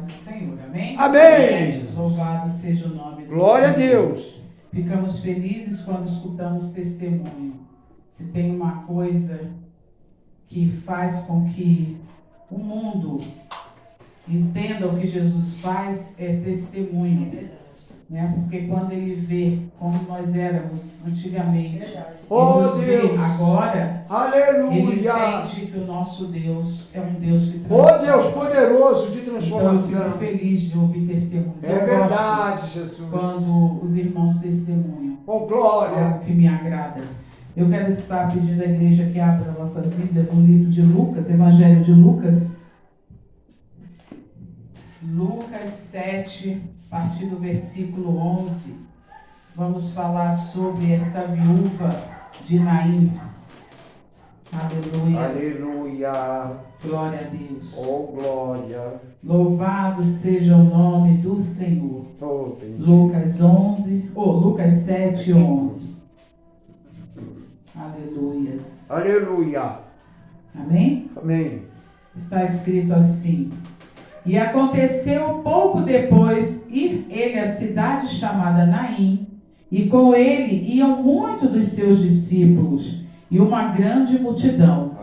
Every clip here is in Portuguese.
do Senhor, amém? Amém. Louvado seja o nome do Glória Senhor. a Deus. Ficamos felizes quando escutamos testemunho. Se tem uma coisa que faz com que o mundo entenda o que Jesus faz, é testemunho. Né? Porque quando ele vê como nós éramos antigamente, Oh, ele nos vê Deus. agora, ele Aleluia. entende que o nosso Deus é um Deus que Oh, transforma. Deus poderoso de Então eu transformação. fico feliz de ouvir testemunhos. É Eu verdade, gosto Jesus. quando os irmãos testemunham. Oh, glória. Algo que me agrada. Eu quero estar pedindo à igreja que abra nossas Bíblias no livro de Lucas, Evangelho de Lucas. Lucas 7, a partir do versículo 11. Vamos falar sobre esta viúva de Naim. Aleluia. Aleluia. Glória a Deus. Oh, glória. Louvado seja o nome do Senhor. Oh, bendito. Lucas 7, 11. Aleluias. Aleluia. Amém? Amém. Está escrito assim: e aconteceu pouco depois ir ele à cidade chamada Naim, e com ele iam muitos dos seus discípulos e uma grande multidão.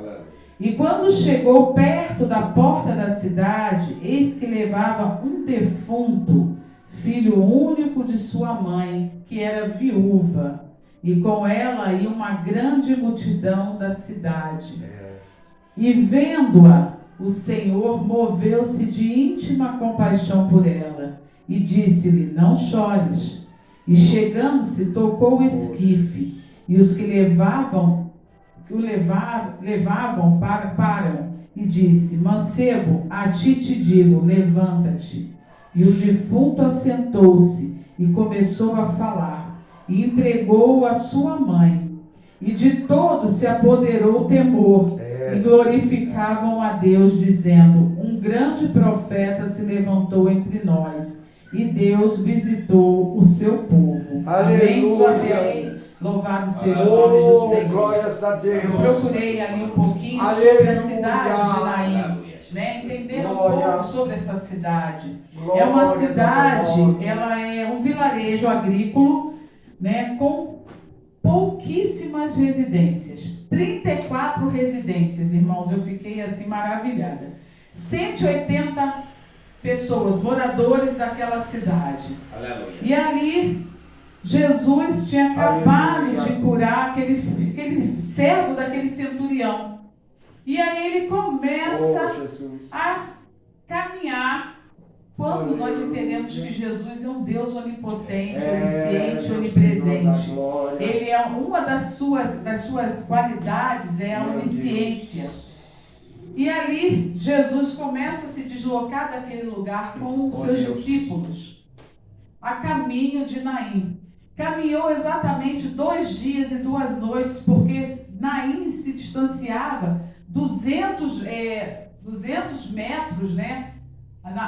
E quando chegou perto da porta da cidade, eis que levava um defunto, filho único de sua mãe, que era viúva, e com ela ia uma grande multidão da cidade. E vendo-a, o Senhor moveu-se de íntima compaixão por ela, e disse-lhe: não chores. E chegando-se, tocou o esquife, e os que levavam param, e disse: mancebo, a ti te digo, levanta-te. E o defunto assentou-se, e começou a falar, e entregou-o à sua mãe. E de todos se apoderou o temor, e glorificavam a Deus, dizendo: um grande profeta se levantou entre nós, e Deus visitou o seu povo. Amém? Só Deus. Louvado seja o nome do Senhor. Glórias a Deus. Eu procurei ali um pouquinho sobre a cidade de Naim, né? Entender um pouco sobre essa cidade. É uma cidade, ela é um vilarejo agrícola, né? Com pouquíssimas residências. 34 residências, irmãos. Eu fiquei assim maravilhada. 180 pessoas, moradores daquela cidade. Aleluia. E ali Jesus tinha acabado de curar aquele servo daquele centurião. E aí ele começa a caminhar. Quando nós entendemos que Jesus é um Deus onipotente, onisciente, onipresente. Ele é uma das suas qualidades, é a onisciência. E ali Jesus começa a se deslocar daquele lugar com os seus discípulos, a caminho de Naim. Caminhou exatamente 2 dias e 2 noites, porque Naim se distanciava 200 metros, né,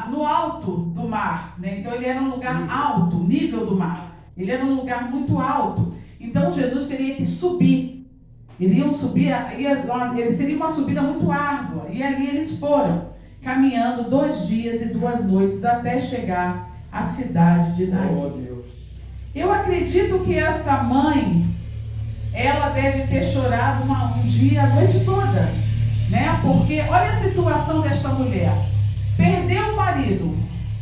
no alto do mar, né? Então ele era um lugar alto, nível do mar. Ele era um lugar muito alto. Então Jesus teria que subir. Iriam subir, seria uma subida muito árdua. E ali eles foram, caminhando 2 dias e 2 noites até chegar à cidade de Naim. Eu acredito que essa mãe, ela deve ter chorado um dia, a noite toda, né? Porque olha a situação desta mulher. Perdeu o marido,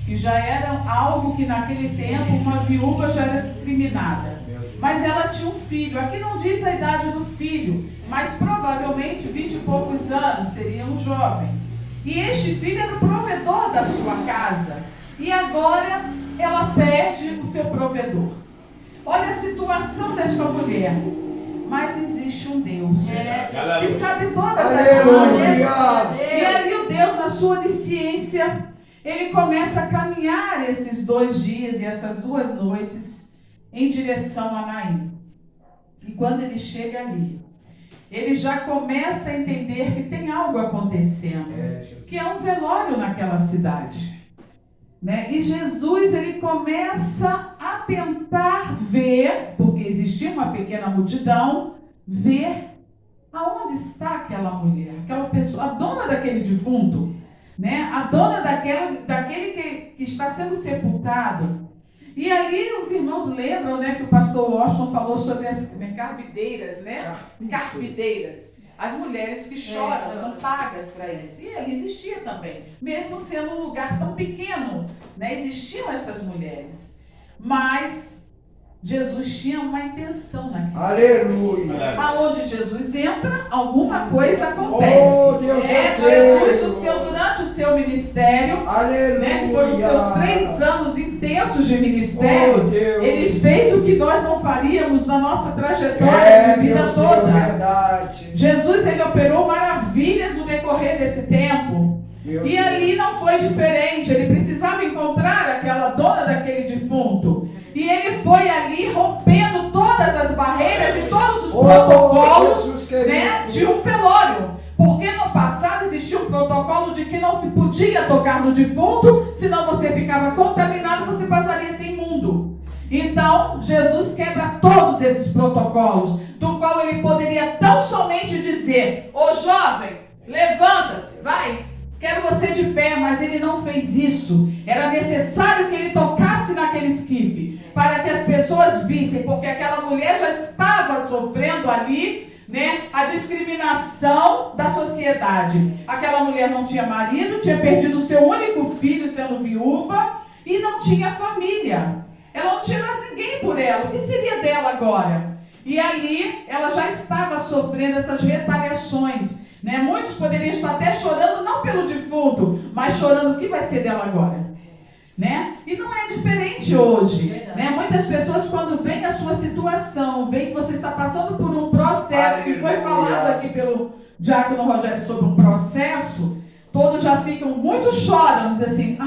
que já era algo que naquele tempo uma viúva já era discriminada. Mas ela tinha um filho. Aqui não diz a idade do filho, mas provavelmente 20 e poucos anos, seria um jovem. E este filho era o provedor da sua casa. E agora ela perde o seu provedor. Olha a situação desta mulher. Mas existe um Deus que sabe todas as coisas. E ali o Deus, na sua onisciência, ele começa a caminhar esses 2 dias e essas 2 noites em direção a Naim. E quando ele chega ali, ele já começa a entender que tem algo acontecendo, que é um velório naquela cidade. Né? E Jesus, ele começa a tentar ver, porque existia uma pequena multidão, ver aonde está aquela mulher, aquela pessoa, a dona daquele defunto, né? A dona daquele que sendo sepultado. E ali os irmãos lembram, né, que o pastor Washington falou sobre as carpideiras, né? Carpideiras. As mulheres que choram são pagas para isso. E ali existia também. Mesmo sendo um lugar tão pequeno, né, existiam essas mulheres. Mas Jesus tinha uma intenção naquilo. Aleluia. Aonde Jesus entra, alguma coisa acontece. Oh, Deus é Jesus, durante o seu ministério, aleluia, né, que foram os seus 3 anos intensos de ministério, ele fez o que nós não faríamos na nossa trajetória de vida toda. Verdade. Jesus, ele operou maravilhas no decorrer desse tempo. E ali não foi diferente. Ele precisava encontrar aquela dona daquele defunto. E ele foi ali rompendo todas as barreiras e todos os protocolos, né, de um velório. Porque no passado existia um protocolo de que não se podia tocar no defunto, senão você ficava contaminado, você passaria a ser imundo. Então, Jesus quebra todos esses protocolos, do qual ele poderia tão somente dizer: ô jovem, levanta-se, vai. Quero você de pé, mas ele não fez isso. Era necessário que ele tocasse naquele esquife, para que as pessoas vissem, porque aquela mulher já estava sofrendo ali, né, a discriminação da sociedade. Aquela mulher não tinha marido, tinha perdido seu único filho sendo viúva, e não tinha família. Ela não tinha mais ninguém por ela. O que seria dela agora? E ali ela já estava sofrendo essas retaliações. Né? Muitos poderiam estar até chorando, não pelo defunto, mas chorando o que vai ser dela agora. Né? E não é diferente hoje. Né? Muitas pessoas, quando veem a sua situação, veem que você está passando por um processo, que foi falado aqui pelo diácono Rogério sobre um processo, todos já ficam muito chorando, dizem assim: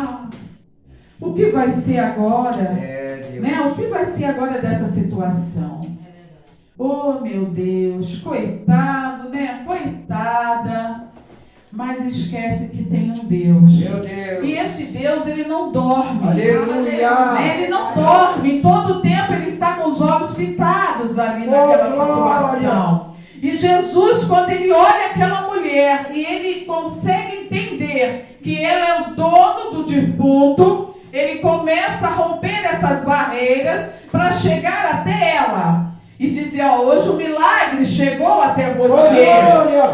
o que vai ser agora? Né? O que vai ser agora dessa situação? Oh, meu Deus, coitado, né? Coitada. Mas esquece que tem um Deus. Meu Deus. E esse Deus, ele não dorme. Aleluia. Ele não dorme. Em todo tempo ele está com os olhos fitados ali naquela situação. E Jesus, quando ele olha aquela mulher e ele consegue entender que ele é o dono do defunto, ele começa a romper essas barreiras para chegar até ela. E dizer: hoje o milagre chegou até você.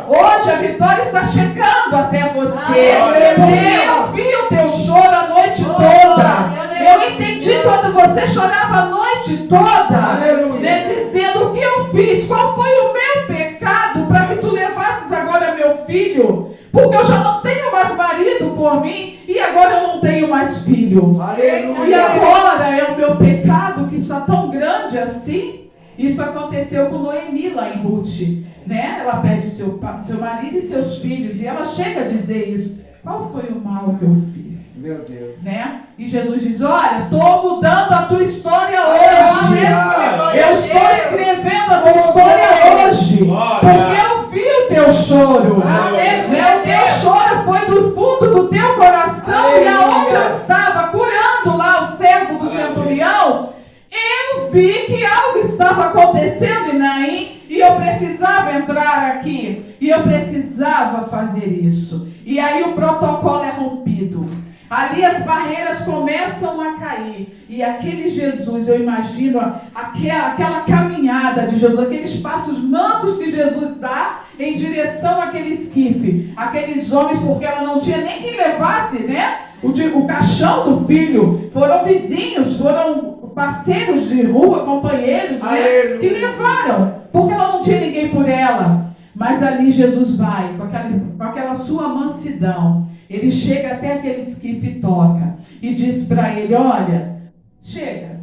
Hoje a vitória está chegando até você. Porque eu vi o teu choro a noite toda. Eu entendi quando você chorava a noite toda, né, dizendo: o que eu fiz? Qual foi o meu pecado para que tu levasses agora meu filho? Porque eu já não tenho mais marido por mim e agora eu não tenho mais filho. Aleluia. E agora é o meu pecado que está tão grande assim. Isso aconteceu com Noemi lá em Ruth, né? Ela perde seu marido e seus filhos, e ela chega a dizer isso: qual foi o mal que eu fiz? Meu Deus. Né? E Jesus diz: olha, estou mudando a tua história hoje. Eu estou escrevendo a tua história hoje, porque eu vi o teu choro. Né? O teu choro foi do fundo do teu coração, e aonde eu estava curando lá o servo do centurião, eu vi que algo estava acontecendo em Naim, e eu precisava entrar aqui, e eu precisava fazer isso. E aí o protocolo é rompido. Ali as barreiras começam a cair. E aquele Jesus, eu imagino aquela caminhada de Jesus, aqueles passos mansos que Jesus dá em direção àquele esquife. Aqueles homens, porque ela não tinha nem quem levasse, né? O caixão do filho. Foram vizinhos, foram parceiros de rua, companheiros, né, que levaram, porque ela não tinha ninguém por ela. Mas ali Jesus vai, com aquela sua mansidão, ele chega até aquele esquife e toca, e diz para ele: olha, chega,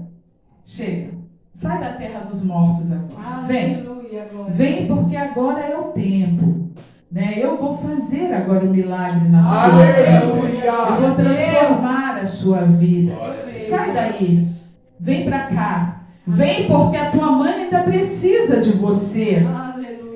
sai da terra dos mortos agora, vem porque agora é o tempo. Né? Eu vou fazer agora um milagre na sua vida. Eu vou transformar a sua vida. Sai daí. Vem para cá. Vem porque a tua mãe ainda precisa de você.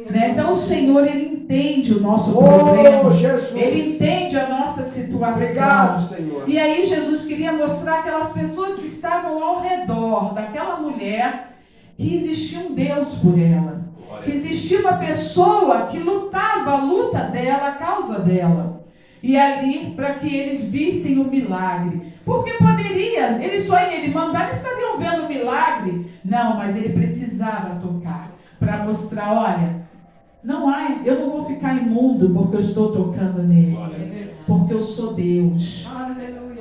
Né? Então o Senhor, ele entende o nosso problema. Ele entende a nossa situação. Obrigado, Senhor. E aí Jesus queria mostrar aquelas pessoas que estavam ao redor daquela mulher que existia um Deus por ela. Que existia uma pessoa que lutava a luta dela, a causa dela. E ali, para que eles vissem o milagre. Porque poderia, eles só em ele mandar, estariam vendo o milagre. Não, mas ele precisava tocar. Para mostrar, olha, eu não vou ficar imundo porque eu estou tocando nele. Porque eu sou Deus.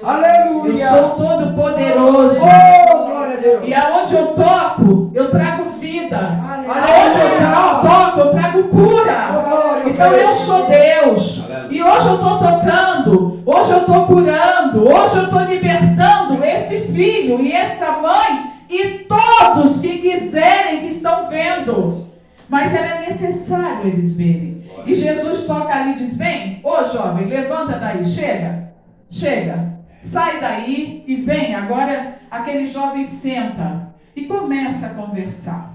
Aleluia. Eu sou todo poderoso. Oh, glória a Deus. E aonde eu toco, eu trago vida. Aleluia. Aonde eu toco, eu trago cura. Então eu sou Deus. E hoje eu estou tocando. Hoje eu estou curando. Hoje eu estou libertando esse filho e essa mãe. E todos que quiserem, que estão vendo. Mas era necessário eles verem. E Jesus toca ali e diz: vem, ô jovem, levanta daí, chega. Sai daí e vem. Agora aquele jovem senta e começa a conversar.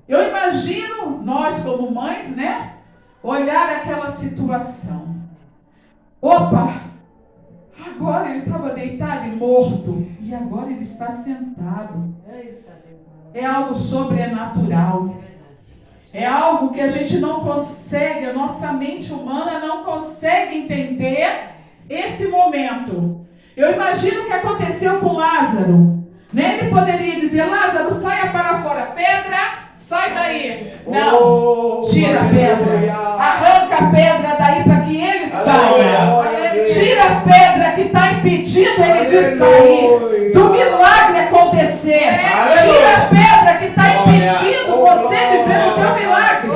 Eu imagino nós como mães, né? Olhar aquela situação. Opa! Agora ele estava deitado e morto. E agora ele está sentado. É algo sobrenatural. É algo que a gente não consegue, a nossa mente humana não consegue entender esse momento. Eu imagino o que aconteceu com Lázaro. Né? Ele poderia dizer: Lázaro, saia para fora. Pedra, sai daí. Não, tira a pedra. Arranca a pedra daí para que ele saia. Tira a pedra que está impedindo ele de sair. Do milagre acontecer. Tira a pedra que está impedindo você de ver o teu milagre.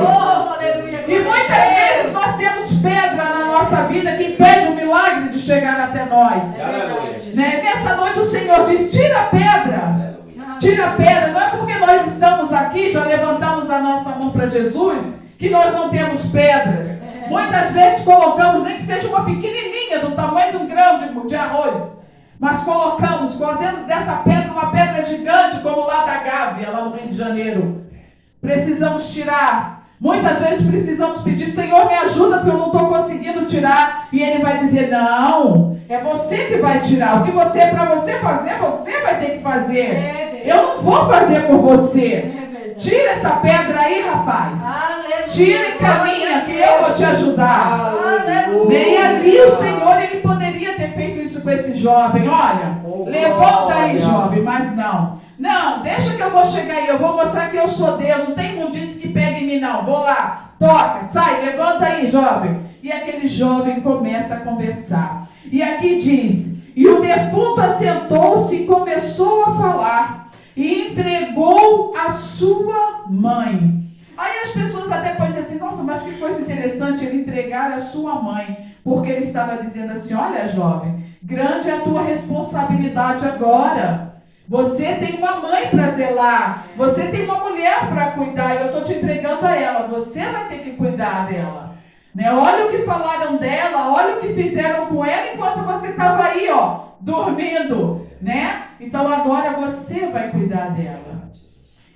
E muitas vezes nós temos pedra na nossa vida que impede o milagre de chegar até nós. Né? Nessa noite o Senhor diz: tira a pedra. Tira a pedra. Não é porque nós estamos aqui, já levantamos a nossa mão para Jesus, que nós não temos pedras. Muitas vezes colocamos, nem que seja uma pequenininha, do tamanho de um grão de arroz, mas fazemos dessa pedra uma pedra gigante, como lá da Gávea, lá no Rio de Janeiro. Precisamos tirar. Muitas vezes precisamos pedir: Senhor, me ajuda, porque eu não estou conseguindo tirar. E Ele vai dizer: não, é você que vai tirar. O que é para você fazer, você vai ter que fazer. Eu não vou fazer por você. Tira essa pedra aí, rapaz. Tira e caminha, que eu vou te ajudar. E ali o Senhor, Ele poderia ter feito isso com esse jovem. Olha, levanta aí, jovem, mas não. Não, deixa que eu vou chegar aí, eu vou mostrar que eu sou Deus, não tem imundice que pegue em mim não, vou lá, toca, sai, levanta aí, jovem. E aquele jovem começa a conversar. E aqui diz: e o defunto assentou-se e começou a falar, e entregou a sua mãe. Aí as pessoas até podem dizer assim: nossa, mas que coisa interessante ele entregar a sua mãe, porque ele estava dizendo assim: olha, jovem, grande é a tua responsabilidade agora. Você tem uma mãe para zelar, você tem uma mulher para cuidar, e eu estou te entregando a ela, você vai ter que cuidar dela. Né? Olha o que falaram dela, olha o que fizeram com ela enquanto você estava aí, ó, dormindo. Né? Então agora você vai cuidar dela.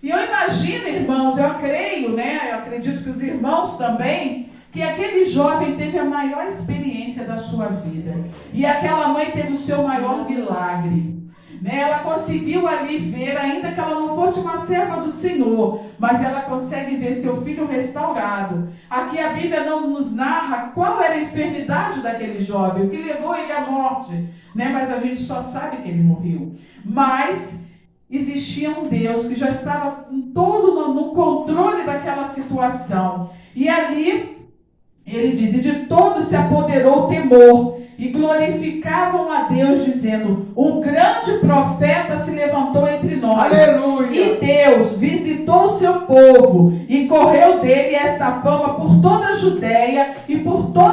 E eu imagino, irmãos, eu creio, né? Eu acredito que os irmãos também, que aquele jovem teve a maior experiência da sua vida. E aquela mãe teve o seu maior milagre. Ela conseguiu ali ver, ainda que ela não fosse uma serva do Senhor, mas ela consegue ver seu filho restaurado. Aqui a Bíblia não nos narra qual era a enfermidade daquele jovem, o que levou ele à morte, mas a gente só sabe que ele morreu. Mas existia um Deus que já estava todo no controle daquela situação. E ali, ele diz: e de todos se apoderou o temor. E glorificavam a Deus, dizendo: um grande profeta se levantou entre nós. Aleluia. E Deus visitou o seu povo, e correu dele esta fama por toda a Judéia e por toda